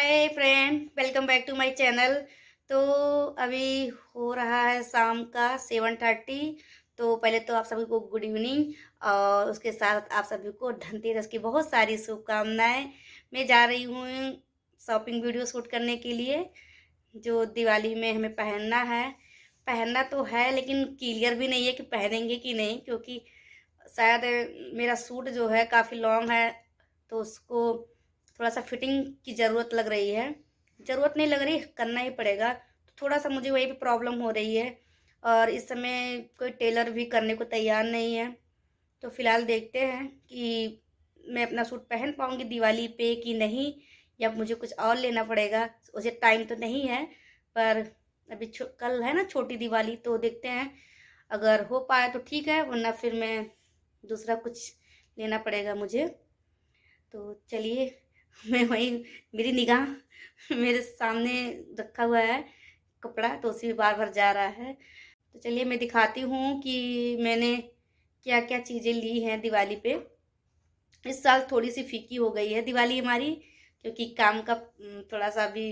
Hi friend, welcome back to my channel. तो अभी हो रहा है शाम का 7:30। तो पहले तो आप सभी को गुड इवनिंग और उसके साथ आप सभी को धनतेरस की बहुत सारी शुभकामनाएं। मैं जा रही हूँ शॉपिंग वीडियो शूट करने के लिए, जो दिवाली में हमें पहनना है। पहनना तो है लेकिन क्लियर भी नहीं है कि पहनेंगे कि नहीं, क्योंकि शायद मेरा सूट जो है काफ़ी लॉन्ग है, तो उसको थोड़ा सा फिटिंग की ज़रूरत लग रही है। ज़रूरत नहीं लग रही, करना ही पड़ेगा। तो थोड़ा सा मुझे वही भी प्रॉब्लम हो रही है और इस समय कोई टेलर भी करने को तैयार नहीं है। तो फिलहाल देखते हैं कि मैं अपना सूट पहन पाऊँगी दिवाली पे कि नहीं, या मुझे कुछ और लेना पड़ेगा। उसे टाइम तो नहीं है, पर अभी कल है ना छोटी दिवाली, तो देखते हैं। अगर हो पाए तो ठीक है, वरना फिर मैं दूसरा कुछ लेना पड़ेगा मुझे। तो चलिए, मैं वही, मेरी निगाह मेरे सामने रखा हुआ है कपड़ा, तो उसी में बार बार जा रहा है। तो चलिए मैं दिखाती हूँ कि मैंने क्या क्या चीज़ें ली हैं दिवाली पे। इस साल थोड़ी सी फीकी हो गई है दिवाली हमारी, क्योंकि काम का थोड़ा सा अभी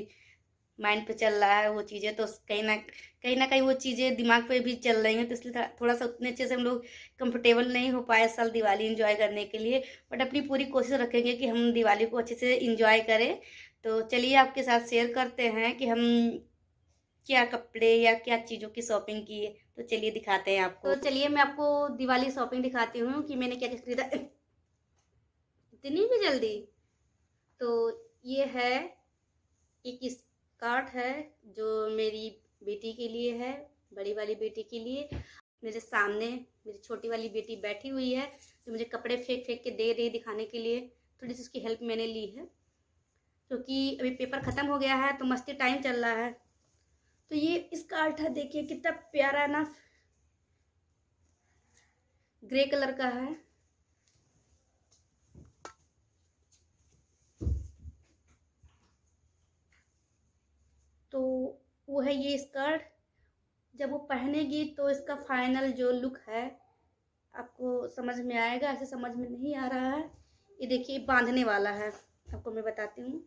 माइंड पे चल रहा है वो चीज़ें। तो कहीं ना कहीं वो चीज़ें दिमाग पे भी चल रही हैं, तो इसलिए थोड़ा सा उतने अच्छे से हम लोग कंफर्टेबल नहीं हो पाए इस साल दिवाली एंजॉय करने के लिए। बट अपनी पूरी कोशिश रखेंगे कि हम दिवाली को अच्छे से इंजॉय करें। तो चलिए आपके साथ शेयर करते हैं कि हम क्या कपड़े या क्या चीज़ों की शॉपिंग की है। तो चलिए दिखाते हैं आपको। तो चलिए मैं आपको दिवाली शॉपिंग दिखाती हूँ कि मैंने क्या क्या खरीदा। इतनी भी जल्दी? तो ये है, एक स्कर्ट है जो मेरी बेटी के लिए है, बड़ी वाली बेटी के लिए। मेरे सामने मेरी छोटी वाली बेटी बैठी हुई है, जो मुझे कपड़े फेंक फेंक के दे रही दिखाने के लिए। थोड़ी सी उसकी हेल्प मैंने ली है, क्योंकि अभी पेपर ख़त्म हो गया है तो मस्ती टाइम चल रहा है। तो ये स्कर्ट है, देखिए कितना प्यारा है ना, ग्रे कलर का है। तो वो है ये स्कर्ट। जब वो पहनेगी तो इसका फाइनल जो लुक है आपको समझ में आएगा, ऐसे समझ में नहीं आ रहा है। ये देखिए बांधने वाला है, आपको मैं बताती हूँ।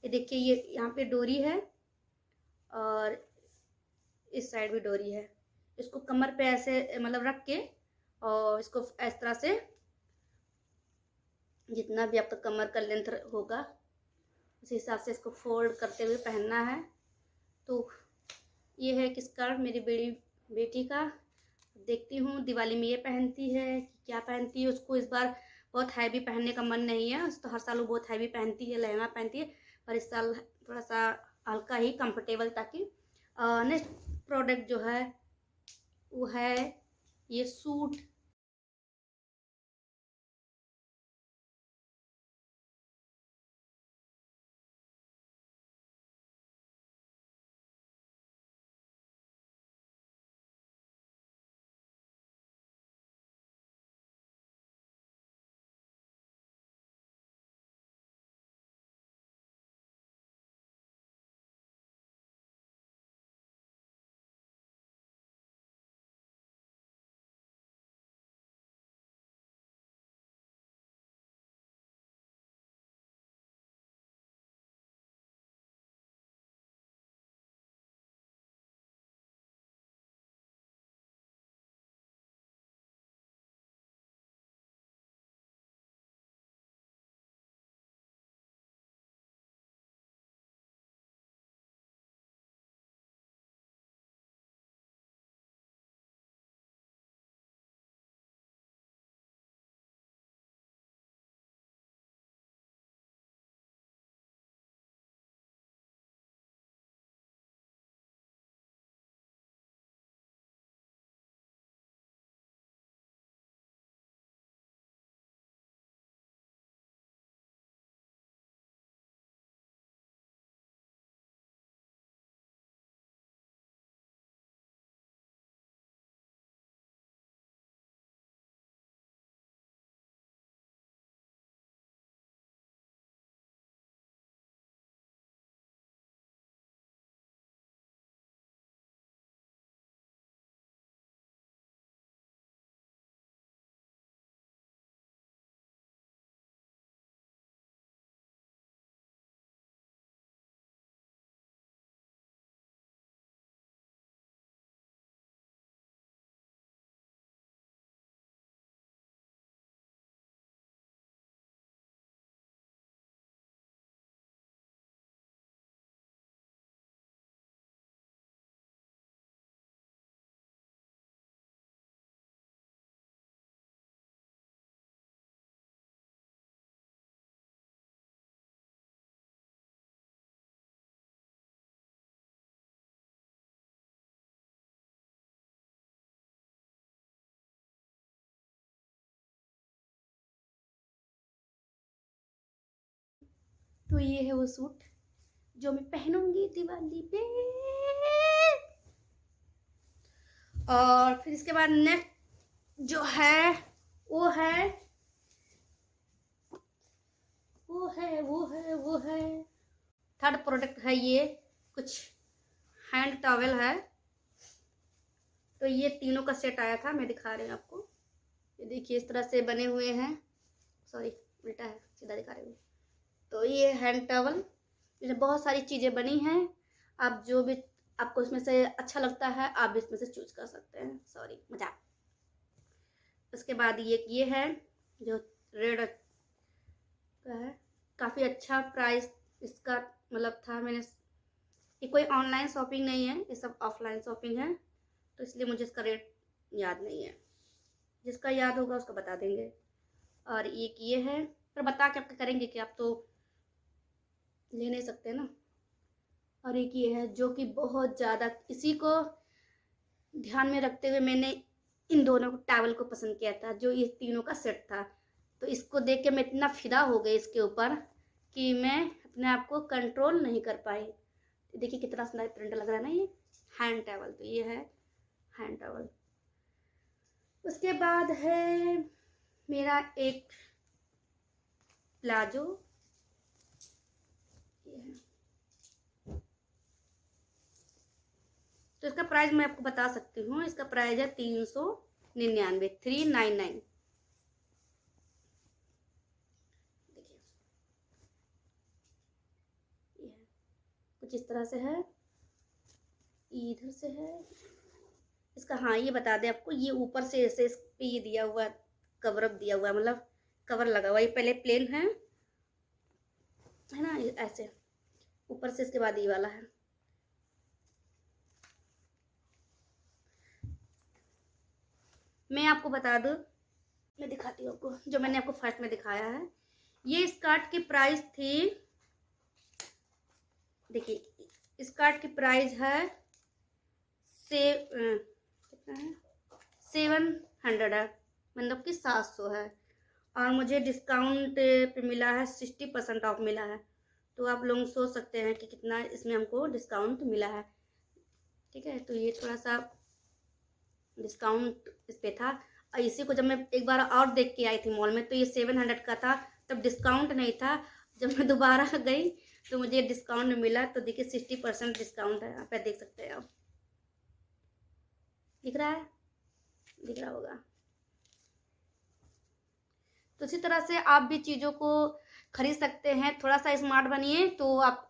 ये देखिए, ये यहाँ पे डोरी है और इस साइड भी डोरी है। इसको कमर पे ऐसे मतलब रख के, और इसको इस तरह से, जितना भी आपका कमर का लेंथ होगा उस हिसाब से इसको फोल्ड करते हुए पहनना है। तो ये है कि स्कर्ट मेरी बड़ी बेटी का। देखती हूँ दिवाली में ये पहनती है कि क्या पहनती है। उसको इस बार बहुत हैवी पहनने का मन नहीं है, तो हर साल वो बहुत हैवी पहनती है, लहंगा पहनती है। पर इस साल थोड़ा सा हल्का ही कंफर्टेबल, ताकि नेक्स्ट प्रोडक्ट जो है वो है ये सूट। तो ये है वो सूट जो मैं पहनूंगी दिवाली पे। और फिर इसके बाद नेक्स्ट जो है वो है थर्ड प्रोडक्ट है। ये कुछ हैंड टॉवेल है। तो ये तीनों का सेट आया था, मैं दिखा रही हूँ आपको। ये देखिए इस तरह से बने हुए हैं, सॉरी उल्टा है, सीधा दिखा रही हूँ। तो ये हैंड टॉवेल, इसमें बहुत सारी चीज़ें बनी हैं। आप जो भी आपको इसमें से अच्छा लगता है आप भी इसमें से चूज कर सकते हैं। सॉरी मजाक। उसके बाद ये है जो रेड का है, काफ़ी अच्छा प्राइस इसका मतलब था। मैंने ये कोई ऑनलाइन शॉपिंग नहीं है, ये सब ऑफलाइन शॉपिंग है, तो इसलिए मुझे इसका रेट याद नहीं है। जिसका याद होगा उसका बता देंगे। और एक ये है, पर बता के आप करेंगे कि आप तो ले नहीं सकते ना। और एक ये है जो कि बहुत ज़्यादा, इसी को ध्यान में रखते हुए मैंने इन दोनों टॉवल को पसंद किया था, जो ये तीनों का सेट था। तो इसको देख के मैं इतना फिदा हो गई इसके ऊपर कि मैं अपने आप को कंट्रोल नहीं कर पाई। देखिए कितना सुंदर प्रिंट लग रहा है ना ये हैंड टॉवल। तो ये है हैंड टॉवल। उसके बाद है मेरा एक प्लाजो, ये है। तो इसका प्राइस मैं आपको बता सकती हूँ। इसका प्राइस है 399, 399। देखिए ये है, कुछ इस तरह से है, इधर से है इसका। हाँ ये बता दें आपको, ये ऊपर से ऐसे इस पे ये दिया हुआ कवर अप दिया हुआ है, मतलब कवर लगा हुआ। ये पहले प्लेन है ना, ऐसे ऊपर से, इसके बाद ये वाला है। मैं आपको बता दूं, मैं दिखाती हूँ आपको, जो मैंने आपको फर्स्ट में दिखाया है। ये स्कर्ट की प्राइस थी, देखिए स्कर्ट की प्राइस है कितना है, 700 है, मतलब कि 700 है। और मुझे डिस्काउंट पे मिला है, 60% ऑफ मिला है। तो आप लोग सोच सकते हैं कि कितना इसमें हमको डिस्काउंट मिला है। ठीक है, तो ये थोड़ा सा डिस्काउंट इस पे था। और इसी को जब मैं एक बार और देख के आई थी मॉल में, तो ये 700 का था, तब डिस्काउंट नहीं था। जब मैं दोबारा गई तो मुझे डिस्काउंट मिला। तो देखिए 60% डिस्काउंट है, आप देख सकते हैं। आप दिख रहा है, दिख रहा होगा। तो इसी तरह से आप भी चीज़ों को खरीद सकते हैं। थोड़ा सा स्मार्ट बनिए तो आप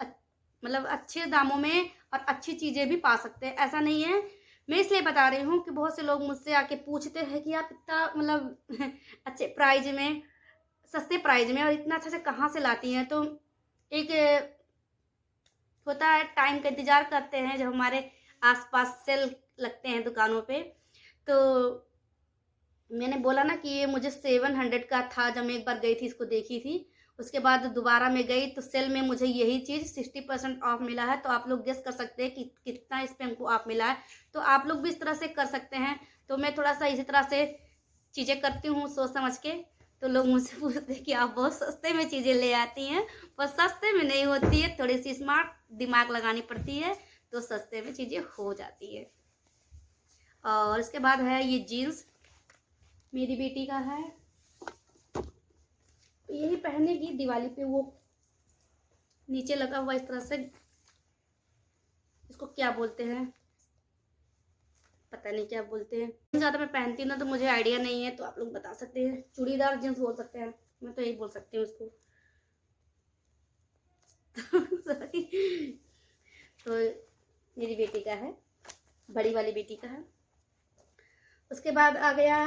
मतलब अच्छे दामों में और अच्छी चीज़ें भी पा सकते हैं। ऐसा नहीं है, मैं इसलिए बता रही हूँ कि बहुत से लोग मुझसे आके पूछते हैं कि आप इतना मतलब अच्छे प्राइस में, सस्ते प्राइस में और इतना अच्छा से कहाँ से लाती हैं। तो एक होता है, टाइम का इंतज़ार करते हैं जब हमारे आसपास सेल लगते हैं दुकानों पे। तो मैंने बोला ना कि ये मुझे 700 का था जब मैं एक बार गई थी, इसको देखी थी। उसके बाद दोबारा मैं गई तो सेल में मुझे यही चीज़ 60% ऑफ मिला है। तो आप लोग गेस कर सकते हैं कि कितना इस पर हमको ऑफ मिला है। तो आप लोग भी इस तरह से कर सकते हैं। तो मैं थोड़ा सा इसी तरह से चीज़ें करती हूँ सोच समझ के। तो लोग मुझसे पूछते हैं कि आप बहुत सस्ते में चीज़ें ले आती हैं, पर सस्ते में नहीं होती है, थोड़ी सी स्मार्ट दिमाग लगानी पड़ती है तो सस्ते में चीज़ें हो जाती है। और इसके बाद है ये जीन्स, मेरी बेटी का है। यही पहनेगी दिवाली पे, वो नीचे लगा हुआ इस तरह से, इसको क्या बोलते हैं पता नहीं क्या बोलते हैं। ज़्यादा मैं पहनती हूँ ना तो मुझे आइडिया नहीं है, तो आप लोग बता सकते हैं। चूड़ीदार जींस बोल सकते हैं, मैं तो यही बोल सकती हूँ उसको। सॉरी। तो मेरी बेटी का है, बड़ी वाली बेटी का है। उसके बाद आ गया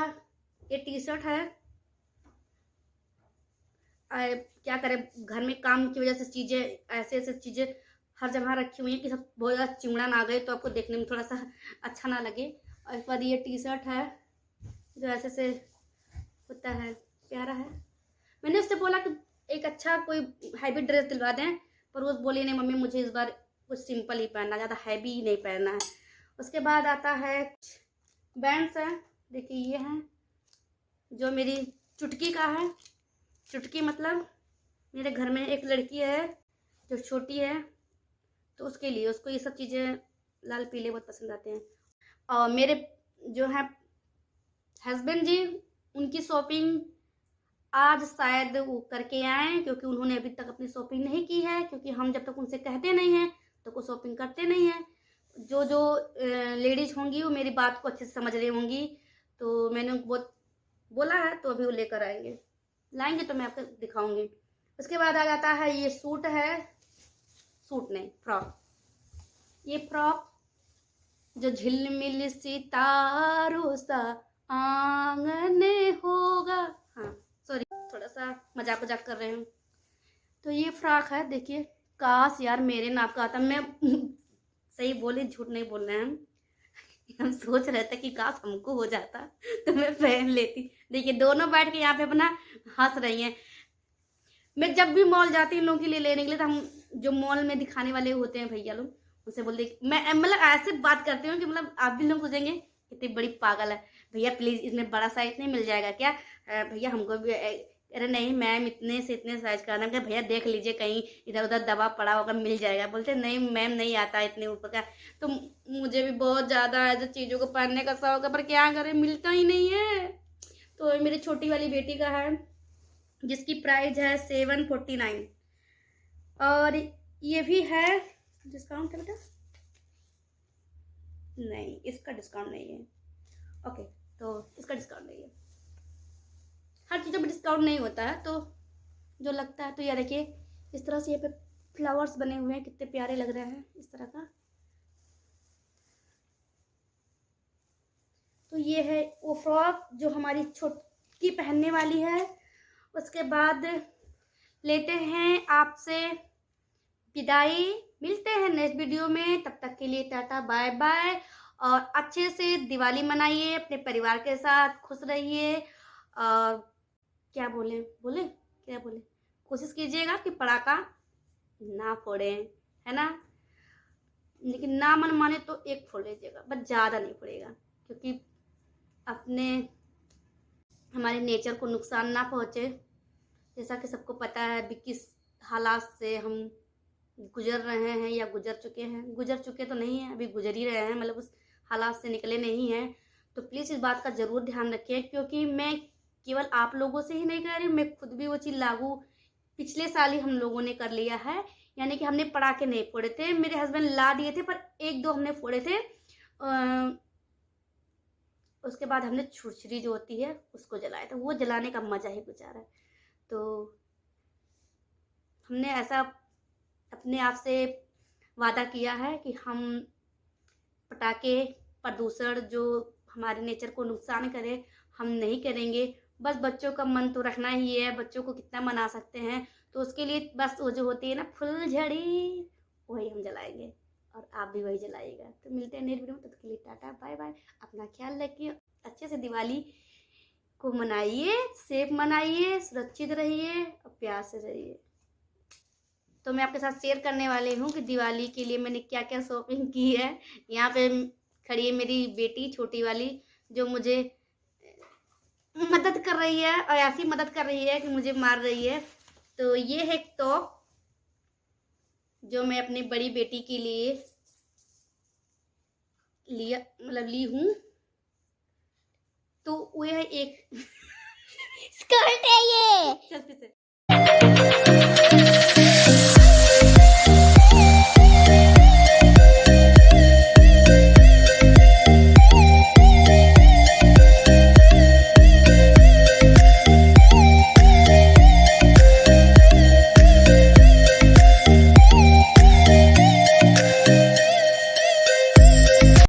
ये टी शर्ट है। क्या करें, घर में काम की वजह से चीज़ें ऐसे चीज़ें हर जगह रखी हुई हैं कि सब बहुत ज़्यादा चिमड़ा ना गए तो आपको देखने में थोड़ा सा अच्छा ना लगे। और इसके बाद ये टी शर्ट है जो ऐसे से होता है, प्यारा है। मैंने उससे बोला कि एक अच्छा कोई हैवी ड्रेस दिलवा दें, पर वो बोली नहीं मम्मी मुझे इस बार कुछ सिंपल ही पहनना, ज़्यादा हैवी ही नहीं पहनना है। उसके बाद आता है बैंड्स है, देखिए ये है जो मेरी चुटकी का है। चुटकी मतलब मेरे घर में एक लड़की है जो छोटी है तो उसके लिए, उसको ये सब चीज़ें लाल पीले बहुत पसंद आते हैं। और मेरे जो है हस्बैंड जी, उनकी शॉपिंग आज शायद वो करके आए, क्योंकि उन्होंने अभी तक अपनी शॉपिंग नहीं की है, क्योंकि हम जब तक उनसे कहते नहीं हैं तो वो शॉपिंग करते नहीं हैं। जो जो लेडीज होंगी वो मेरी बात को अच्छे से समझ रही होंगी, तो मैंने उनको बहुत बोला है, तो अभी वो लेकर आएंगे, लाएंगे तो मैं आपको दिखाऊंगी। उसके बाद आ जाता है ये सूट है, सूट नहीं फ्रॉक, ये फ्रॉक जो झिलमिल सितारों सा आंगन होगा, हाँ सॉरी थोड़ा सा मजाक मजाक कर रहे हैं। तो ये फ्रॉक है, देखिए काश यार मेरे नाप का आता, मैं सही बोली, झूठ नहीं बोल रहे हैं हम सोच रहे थे कि काश हमको हो जाता तो मैं पहन लेती। देखिए दोनों बैठ के यहाँ पे अपना हंस रही हैं। मैं जब भी मॉल जाती हूँ इन लोगों के लिए लेने के लिए, तो हम जो मॉल में दिखाने वाले होते हैं भैया लोग, उनसे बोलते मैं मतलब ऐसे बात करती हूँ कि मतलब आप भी लोग सोचेंगे कितनी बड़ी पागल है, भैया प्लीज इसमें बड़ा साइज नहीं मिल जाएगा क्या, भैया हमको भी, अरे नहीं मैम इतने से इतने साइज का, क्या भैया देख लीजिए कहीं इधर उधर दबा पड़ा होगा मिल जाएगा, बोलते नहीं मैम नहीं आता इतने ऊपर का। तो मुझे भी बहुत ज़्यादा ऐसे चीज़ों को पहनने का शौक है, पर क्या करें मिलता ही नहीं है। तो मेरी छोटी वाली बेटी का है, जिसकी प्राइस है 749, और ये भी है, डिस्काउंट है बेटा, नहीं इसका डिस्काउंट नहीं है, ओके तो इसका डिस्काउंट नहीं है, हर चीज़ों में डिस्काउंट नहीं होता है, तो जो लगता है। तो ये देखिए इस तरह से यहाँ पे फ्लावर्स बने हुए हैं, कितने प्यारे लग रहे हैं इस तरह का। तो ये है वो फ्रॉक जो हमारी छोटी पहनने वाली है। उसके बाद लेते हैं आपसे विदाई, मिलते हैं नेक्स्ट वीडियो में, तब तक के लिए टाटा बाय बाय, और अच्छे से दिवाली मनाइए अपने परिवार के साथ, खुश रहिए, और क्या बोले बोले क्या बोले, कोशिश कीजिएगा कि पटाखा ना फोड़े, है ना, लेकिन ना मन माने तो एक फोड़ लीजिएगा, बस ज़्यादा नहीं फोड़ेगा, क्योंकि अपने हमारे नेचर को नुकसान ना पहुँचे। जैसा कि सबको पता है अभी किस हालात से हम गुजर रहे हैं या गुजर चुके तो नहीं हैं, अभी गुजर ही रहे हैं, मतलब उस हालात से निकले नहीं हैं। तो प्लीज़ इस बात का ज़रूर ध्यान रखिए, क्योंकि मैं केवल आप लोगों से ही नहीं कह रही, मैं खुद भी वो चीज़ लागू पिछले साल ही हम लोगों ने कर लिया है, यानी कि हमने पटाखे नहीं फोड़े थे, मेरे हस्बैंड ला दिए थे, पर एक दो हमने फोड़े थे। उसके बाद हमने छुरछुरी जो होती है उसको जलाया था, वो जलाने का मज़ा ही कुछ आ रहा है। तो हमने ऐसा अपने आप से वादा किया है कि हम पटाखे, प्रदूषण जो हमारे नेचर को नुकसान करे, हम नहीं करेंगे। बस बच्चों का मन तो रखना ही है, बच्चों को कितना मना सकते हैं, तो उसके लिए बस वो जो होती है ना फुलझड़ी, वही हम जलाएंगे, और आप भी वही जलाइएगा। तो मिलते हैं नेक्स्ट वीडियो में, तब तक के लिए टाटा बाय बाय, अपना ख्याल रखिए, अच्छे से दिवाली को मनाइए, सेफ मनाइए, सुरक्षित रहिए और प्यार से रहिए। तो मैं आपके साथ शेयर करने वाली हूँ कि दिवाली के लिए मैंने क्या क्या शॉपिंग की है। यहाँ पे खड़ी है मेरी बेटी छोटी वाली, जो मुझे मदद कर रही है, और ऐसी मदद कर रही है कि मुझे मार रही है। तो ये है टॉप जो मैं अपनी बड़ी बेटी के लिए ली हूँ। तो वो है एक स्कर्ट है ये, चल फिर से